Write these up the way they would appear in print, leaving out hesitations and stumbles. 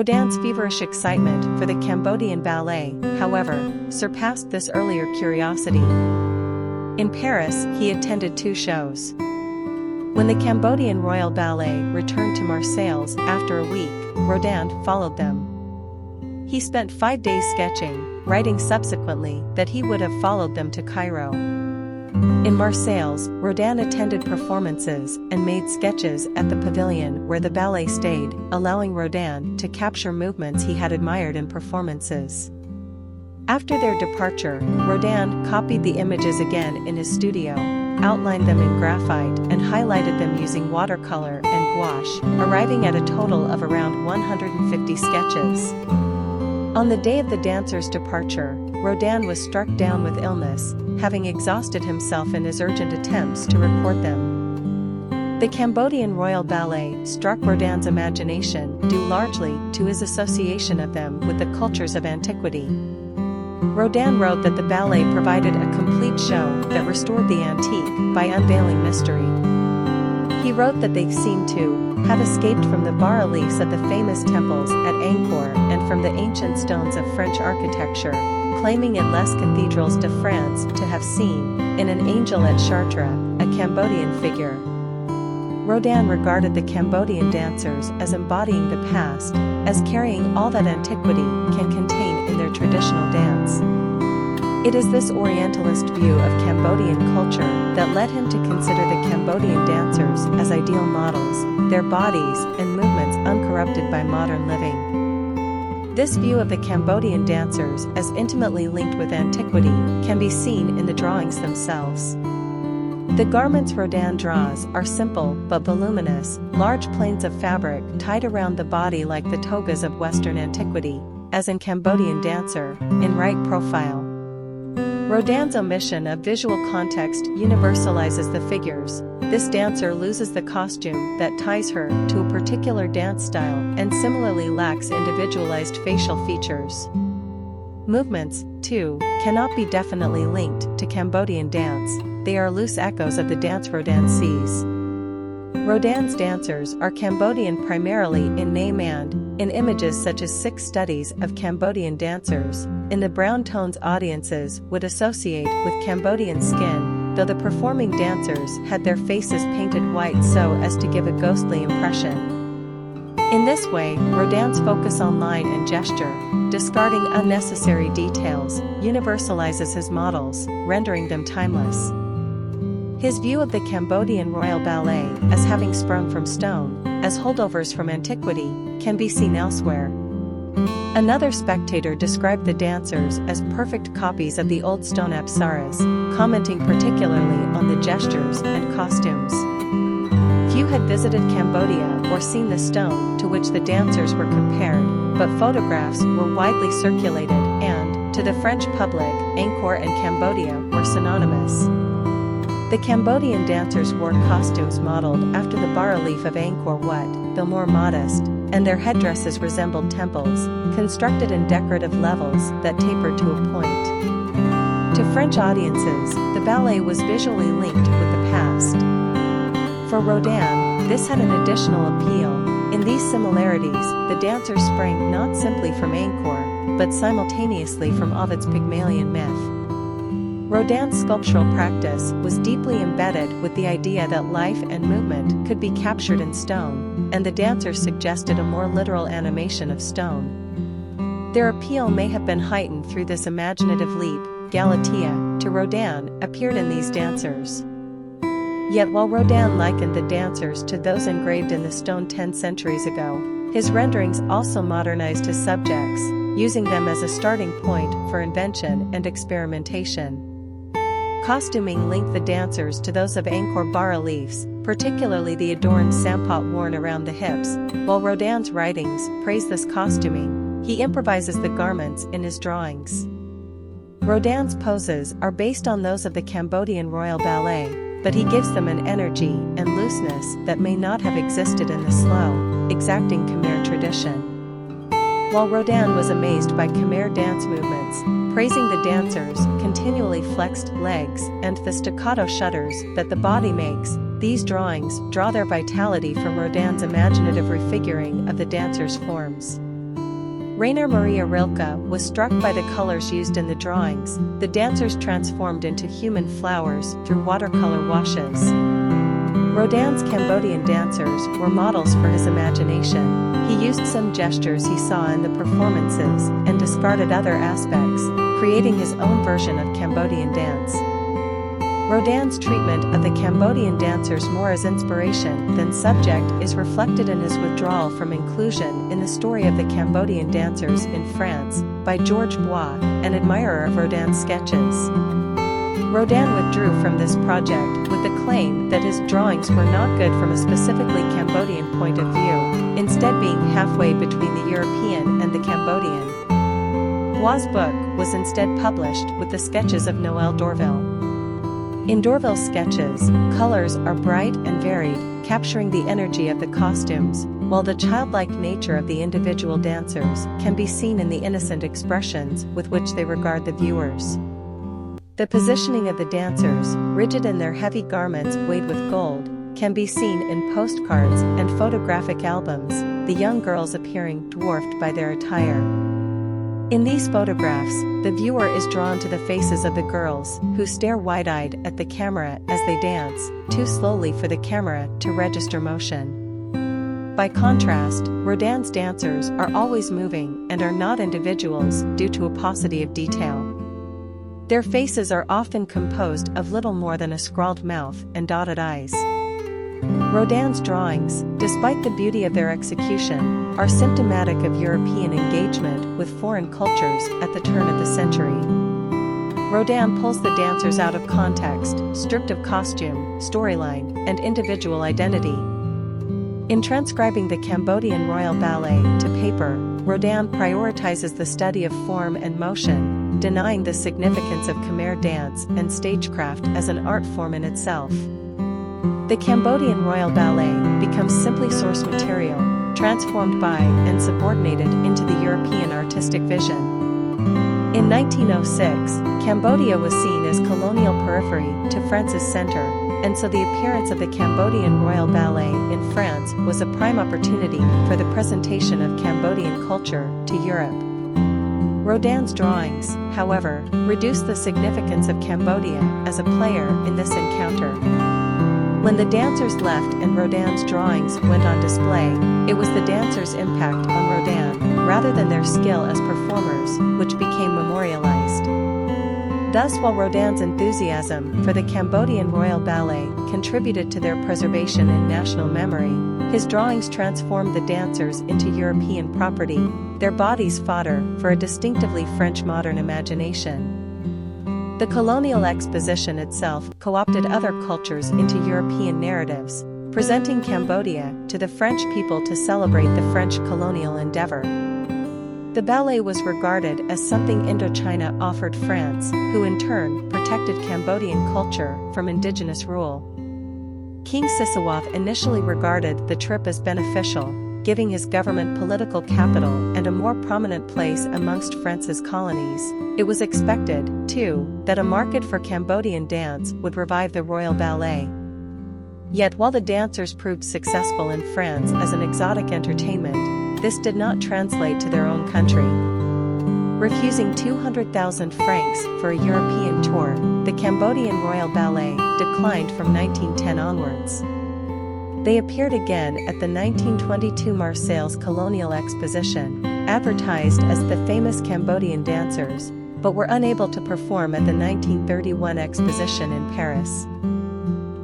Rodin's feverish excitement for the Cambodian ballet, however, surpassed this earlier curiosity. In Paris, he attended 2 shows. When the Cambodian Royal Ballet returned to Marseilles after a week, Rodin followed them. He spent 5 days sketching, writing subsequently that he would have followed them to Cairo. In Marseilles, Rodin attended performances and made sketches at the pavilion where the ballet stayed, allowing Rodin to capture movements he had admired in performances. After their departure, Rodin copied the images again in his studio, outlined them in graphite and highlighted them using watercolor and gouache, arriving at a total of around 150 sketches. On the day of the dancers' departure, Rodin was struck down with illness, having exhausted himself in his urgent attempts to record them. The Cambodian Royal Ballet struck Rodin's imagination due largely to his association of them with the cultures of antiquity. Rodin wrote that the ballet provided a complete show that restored the antique by unveiling mystery. He wrote that they seemed to have escaped from the bas-reliefs of the famous temples at Angkor and from the ancient stones of French architecture, claiming in Les Cathedrals de France to have seen, in an angel at Chartres, a Cambodian figure. Rodin regarded the Cambodian dancers as embodying the past, as carrying all that antiquity can contain in their traditional dance. It is this Orientalist view of Cambodian culture that led him to consider the Cambodian dancers as ideal models, their bodies and movements uncorrupted by modern living. This view of the Cambodian dancers as intimately linked with antiquity can be seen in the drawings themselves. The garments Rodin draws are simple but voluminous, large planes of fabric tied around the body like the togas of Western antiquity, as in Cambodian Dancer, in right profile. Rodin's omission of visual context universalizes the figures. This dancer loses the costume that ties her to a particular dance style and similarly lacks individualized facial features. Movements, too, cannot be definitely linked to Cambodian dance. They are loose echoes of the dance Rodin sees. Rodin's dancers are Cambodian primarily in name and, in images such as 6 studies of Cambodian dancers, in the brown tones audiences would associate with Cambodian skin, though the performing dancers had their faces painted white so as to give a ghostly impression. In this way, Rodin's focus on line and gesture, discarding unnecessary details, universalizes his models, rendering them timeless. His view of the Cambodian Royal Ballet as having sprung from stone, as holdovers from antiquity, can be seen elsewhere. Another spectator described the dancers as perfect copies of the old stone apsaras, commenting particularly on the gestures and costumes. Few had visited Cambodia or seen the stone to which the dancers were compared, but photographs were widely circulated and, to the French public, Angkor and Cambodia were synonymous. The Cambodian dancers wore costumes modeled after the bas-relief of Angkor Wat, though more modest, and their headdresses resembled temples, constructed in decorative levels that tapered to a point. To French audiences, the ballet was visually linked with the past. For Rodin, this had an additional appeal. In these similarities, the dancers sprang not simply from Angkor, but simultaneously from Ovid's Pygmalion myth. Rodin's sculptural practice was deeply embedded with the idea that life and movement could be captured in stone, and the dancers suggested a more literal animation of stone. Their appeal may have been heightened through this imaginative leap. Galatea, to Rodin, appeared in these dancers. Yet while Rodin likened the dancers to those engraved in the stone 10 centuries ago, his renderings also modernized his subjects, using them as a starting point for invention and experimentation. Costuming linked the dancers to those of Angkor bas-reliefs, particularly the adorned sampot worn around the hips. While Rodin's writings praise this costuming, he improvises the garments in his drawings. Rodin's poses are based on those of the Cambodian Royal Ballet, but he gives them an energy and looseness that may not have existed in the slow, exacting Khmer tradition. While Rodin was amazed by Khmer dance movements, praising the dancers' continually flexed legs and the staccato shudders that the body makes, these drawings draw their vitality from Rodin's imaginative refiguring of the dancers' forms. Rainer Maria Rilke was struck by the colors used in the drawings. The dancers transformed into human flowers through watercolor washes. Rodin's Cambodian dancers were models for his imagination. He used some gestures he saw in the performances and discarded other aspects, creating his own version of Cambodian dance. Rodin's treatment of the Cambodian dancers more as inspiration than subject is reflected in his withdrawal from inclusion in the story of the Cambodian dancers in France by Georges Bois, an admirer of Rodin's sketches. Rodin withdrew from this project with the claim that his drawings were not good from a specifically Cambodian point of view, instead being halfway between the European and the Cambodian. Bois' book was instead published with the sketches of Noël Dorville. In Dorville's sketches, colors are bright and varied, capturing the energy of the costumes, while the childlike nature of the individual dancers can be seen in the innocent expressions with which they regard the viewers. The positioning of the dancers, rigid in their heavy garments weighted with gold, can be seen in postcards and photographic albums, the young girls appearing dwarfed by their attire. In these photographs, the viewer is drawn to the faces of the girls, who stare wide-eyed at the camera as they dance, too slowly for the camera to register motion. By contrast, Rodin's dancers are always moving and are not individuals due to a paucity of detail. Their faces are often composed of little more than a scrawled mouth and dotted eyes. Rodin's drawings, despite the beauty of their execution, are symptomatic of European engagement with foreign cultures at the turn of the century. Rodin pulls the dancers out of context, stripped of costume, storyline, and individual identity. In transcribing the Cambodian Royal Ballet to paper, Rodin prioritizes the study of form and motion, denying the significance of Khmer dance and stagecraft as an art form in itself. The Cambodian Royal Ballet becomes simply source material, transformed by and subordinated into the European artistic vision. In 1906, Cambodia was seen as colonial periphery to France's center, and so the appearance of the Cambodian Royal Ballet in France was a prime opportunity for the presentation of Cambodian culture to Europe. Rodin's drawings, however, reduce the significance of Cambodia as a player in this encounter. When the dancers left and Rodin's drawings went on display, it was the dancers' impact on Rodin, rather than their skill as performers, which became memorialized. Thus, while Rodin's enthusiasm for the Cambodian Royal Ballet contributed to their preservation in national memory, his drawings transformed the dancers into European property, their bodies fodder for a distinctively French modern imagination. The colonial exposition itself co-opted other cultures into European narratives, presenting Cambodia to the French people to celebrate the French colonial endeavor. The ballet was regarded as something Indochina offered France, who in turn protected Cambodian culture from indigenous rule. King Sisawaf initially regarded the trip as beneficial, giving his government political capital and a more prominent place amongst France's colonies. It was expected, too, that a market for Cambodian dance would revive the Royal Ballet. Yet while the dancers proved successful in France as an exotic entertainment, this did not translate to their own country. Refusing 200,000 francs for a European tour, the Cambodian Royal Ballet declined from 1910 onwards. They appeared again at the 1922 Marseilles Colonial Exposition, advertised as the famous Cambodian dancers, but were unable to perform at the 1931 exposition in Paris.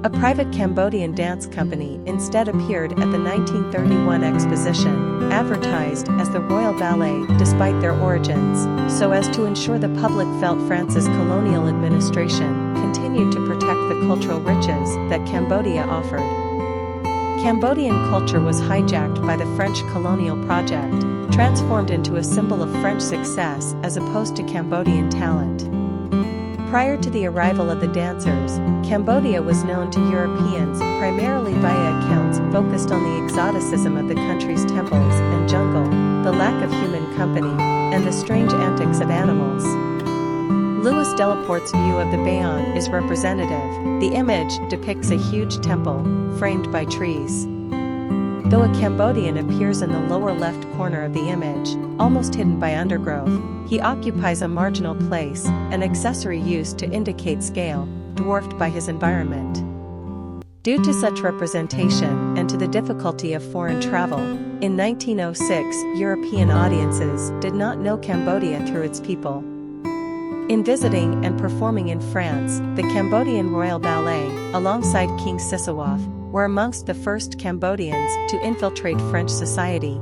A private Cambodian dance company instead appeared at the 1931 exposition, advertised as the Royal Ballet despite their origins, so as to ensure the public felt France's colonial administration continued to protect the cultural riches that Cambodia offered. Cambodian culture was hijacked by the French colonial project, transformed into a symbol of French success as opposed to Cambodian talent. Prior to the arrival of the dancers, Cambodia was known to Europeans primarily via accounts focused on the exoticism of the country's temples and jungle, the lack of human company, and the strange antics of animals. Louis Delaporte's view of the Bayon is representative. The image depicts a huge temple, framed by trees. Though a Cambodian appears in the lower left corner of the image, almost hidden by undergrowth, he occupies a marginal place, an accessory used to indicate scale, dwarfed by his environment. Due to such representation and to the difficulty of foreign travel, in 1906 European audiences did not know Cambodia through its people. In visiting and performing in France, the Cambodian Royal Ballet, alongside King Sisawaf, were amongst the first Cambodians to infiltrate French society.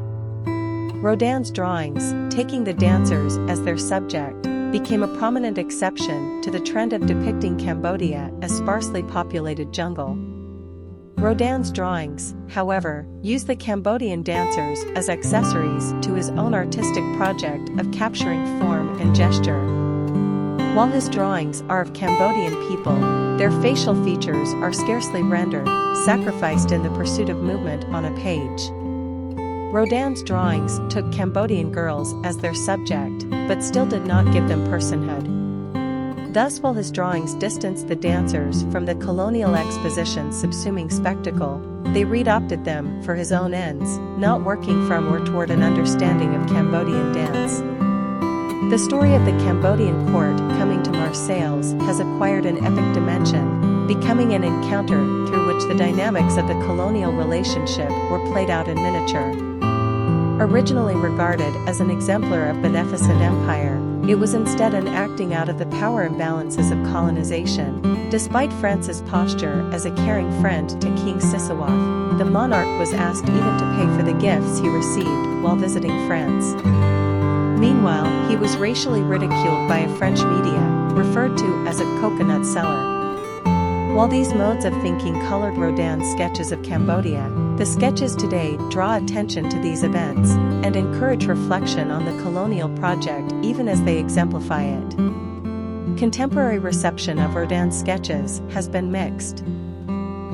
Rodin's drawings, taking the dancers as their subject, became a prominent exception to the trend of depicting Cambodia as sparsely populated jungle. Rodin's drawings, however, used the Cambodian dancers as accessories to his own artistic project of capturing form and gesture. While his drawings are of Cambodian people, their facial features are scarcely rendered, sacrificed in the pursuit of movement on a page. Rodin's drawings took Cambodian girls as their subject, but still did not give them personhood. Thus, while his drawings distanced the dancers from the colonial exposition's subsuming spectacle, they readopted them for his own ends, not working from or toward an understanding of Cambodian dance. The story of the Cambodian court coming to Marseilles has acquired an epic dimension, becoming an encounter through which the dynamics of the colonial relationship were played out in miniature. Originally regarded as an exemplar of beneficent empire, it was instead an acting out of the power imbalances of colonization. Despite France's posture as a caring friend to King Sisawaf, the monarch was asked even to pay for the gifts he received while visiting France. Meanwhile, he was racially ridiculed by a French media, referred to as a coconut seller. While these modes of thinking colored Rodin's sketches of Cambodia, the sketches today draw attention to these events and encourage reflection on the colonial project even as they exemplify it. Contemporary reception of Rodin's sketches has been mixed.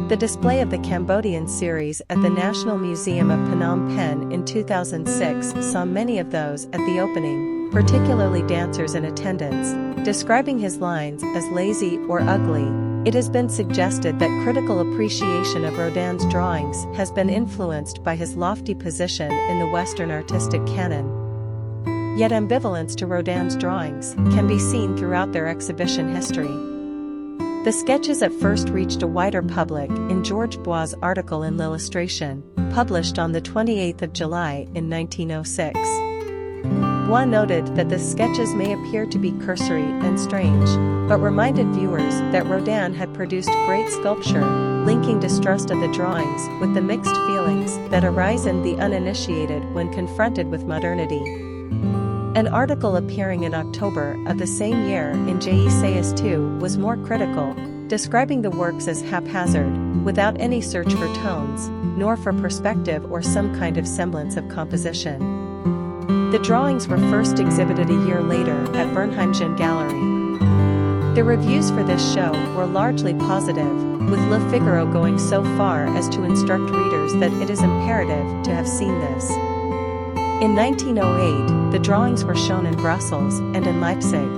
The display of the Cambodian series at the National Museum of Phnom Penh in 2006 saw many of those at the opening, particularly dancers in attendance, describing his lines as lazy or ugly. It has been suggested that critical appreciation of Rodin's drawings has been influenced by his lofty position in the Western artistic canon. Yet ambivalence to Rodin's drawings can be seen throughout their exhibition history. The sketches at first reached a wider public in George Bois' article in L'Illustration, published on the 28th of July in 1906. Bois noted that the sketches may appear to be cursory and strange, but reminded viewers that Rodin had produced great sculpture, linking distrust of the drawings with the mixed feelings that arise in the uninitiated when confronted with modernity. An article appearing in October of the same year in J'essaie tout was more critical, describing the works as haphazard, without any search for tones, nor for perspective or some kind of semblance of composition. The drawings were first exhibited a year later at Bernheimschen Gallery. The reviews for this show were largely positive, with Le Figaro going so far as to instruct readers that it is imperative to have seen this. In 1908, the drawings were shown in Brussels and in Leipzig.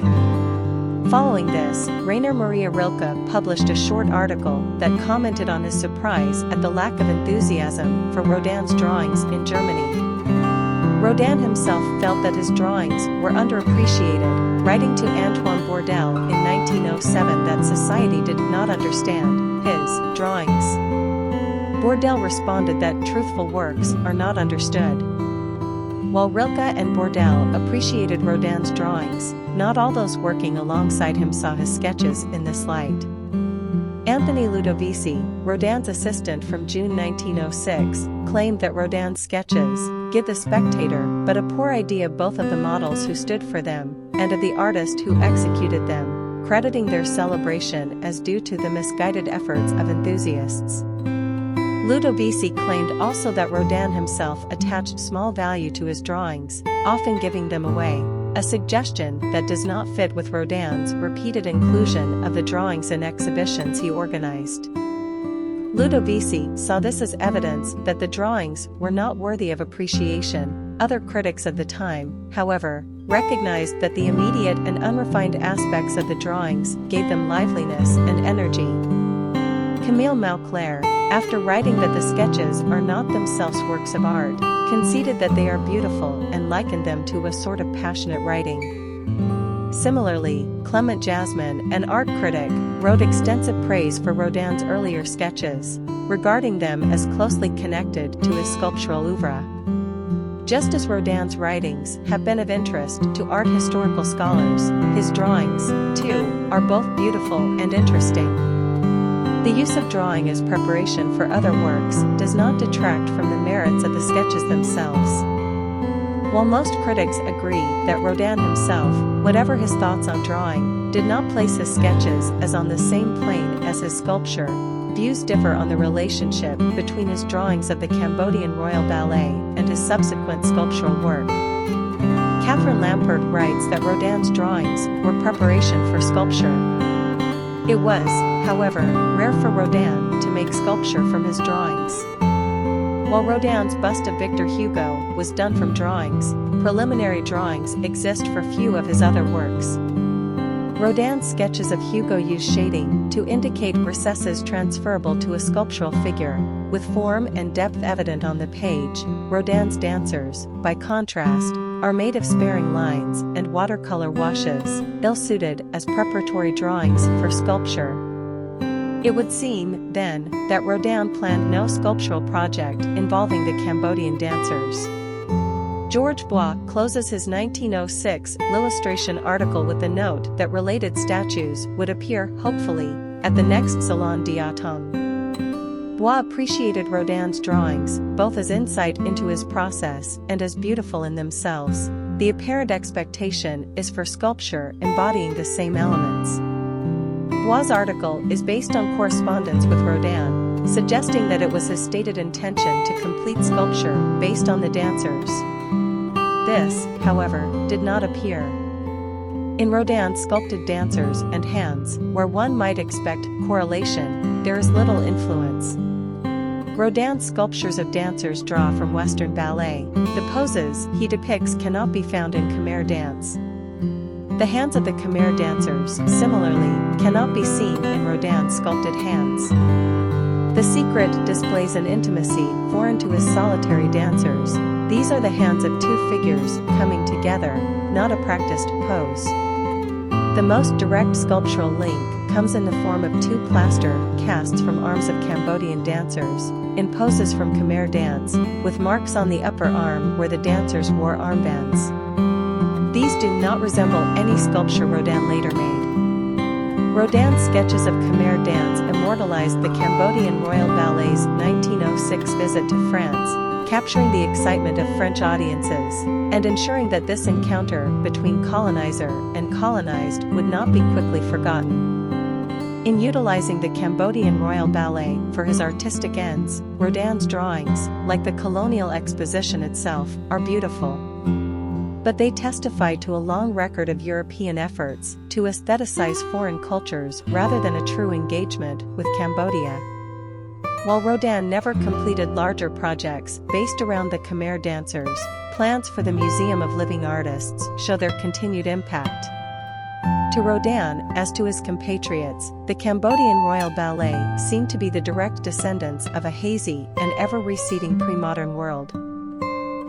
Following this, Rainer Maria Rilke published a short article that commented on his surprise at the lack of enthusiasm for Rodin's drawings in Germany. Rodin himself felt that his drawings were underappreciated, writing to Antoine Bourdelle in 1907 that society did not understand his drawings. Bourdelle responded that truthful works are not understood. While Rilke and Bourdelle appreciated Rodin's drawings, not all those working alongside him saw his sketches in this light. Anthony Ludovici, Rodin's assistant from June 1906, claimed that Rodin's sketches give the spectator but a poor idea both of the models who stood for them and of the artist who executed them, crediting their celebration as due to the misguided efforts of enthusiasts. Ludovici claimed also that Rodin himself attached small value to his drawings, often giving them away, a suggestion that does not fit with Rodin's repeated inclusion of the drawings in exhibitions he organized. Ludovici saw this as evidence that the drawings were not worthy of appreciation. Other critics of the time, however, recognized that the immediate and unrefined aspects of the drawings gave them liveliness and energy. Camille Mauclair, after writing that the sketches are not themselves works of art, conceded that they are beautiful and likened them to a sort of passionate writing. Similarly, Clement Jasmin, an art critic, wrote extensive praise for Rodin's earlier sketches, regarding them as closely connected to his sculptural oeuvre. Just as Rodin's writings have been of interest to art historical scholars, his drawings, too, are both beautiful and interesting. The use of drawing as preparation for other works does not detract from the merits of the sketches themselves. While most critics agree that Rodin himself, whatever his thoughts on drawing, did not place his sketches as on the same plane as his sculpture, views differ on the relationship between his drawings of the Cambodian Royal Ballet and his subsequent sculptural work. Catherine Lampert writes that Rodin's drawings were preparation for sculpture. It was, however, rare for Rodin to make sculpture from his drawings. While Rodin's bust of Victor Hugo was done from drawings, preliminary drawings exist for few of his other works. Rodin's sketches of Hugo use shading to indicate recesses transferable to a sculptural figure, with form and depth evident on the page. Rodin's dancers, by contrast, are made of sparing lines and watercolor washes, ill-suited as preparatory drawings for sculpture. It would seem, then, that Rodin planned no sculptural project involving the Cambodian dancers. George Bois closes his 1906 L'Illustration article with the note that related statues would appear, hopefully, at the next Salon d'Automne. Bois appreciated Rodin's drawings, both as insight into his process and as beautiful in themselves. The apparent expectation is for sculpture embodying the same elements. Bois' article is based on correspondence with Rodin, suggesting that it was his stated intention to complete sculpture based on the dancers. This, however, did not appear. In Rodin's sculpted dancers and hands, where one might expect correlation, there is little influence. Rodin's sculptures of dancers draw from Western ballet. The poses he depicts cannot be found in Khmer dance. The hands of the Khmer dancers, similarly, cannot be seen in Rodin's sculpted hands. The secret displays an intimacy foreign to his solitary dancers. These are the hands of two figures coming together, not a practiced pose. The most direct sculptural link comes in the form of two plaster casts from arms of Cambodian dancers, in poses from Khmer dance, with marks on the upper arm where the dancers wore armbands. These do not resemble any sculpture Rodin later made. Rodin's sketches of Khmer dance immortalized the Cambodian Royal Ballet's 1906 visit to France, capturing the excitement of French audiences, and ensuring that this encounter between colonizer and colonized would not be quickly forgotten. In utilizing the Cambodian Royal Ballet for his artistic ends, Rodin's drawings, like the colonial exposition itself, are beautiful. But they testify to a long record of European efforts to aestheticize foreign cultures rather than a true engagement with Cambodia. While Rodin never completed larger projects based around the Khmer dancers, plans for the Museum of Living Artists show their continued impact. To Rodin, as to his compatriots, the Cambodian Royal Ballet seemed to be the direct descendants of a hazy and ever-receding pre-modern world.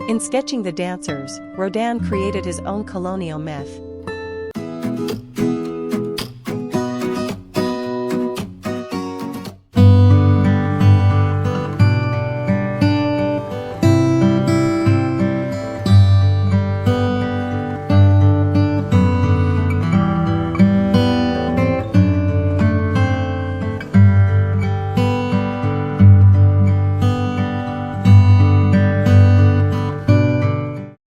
In sketching the dancers, Rodin created his own colonial myth,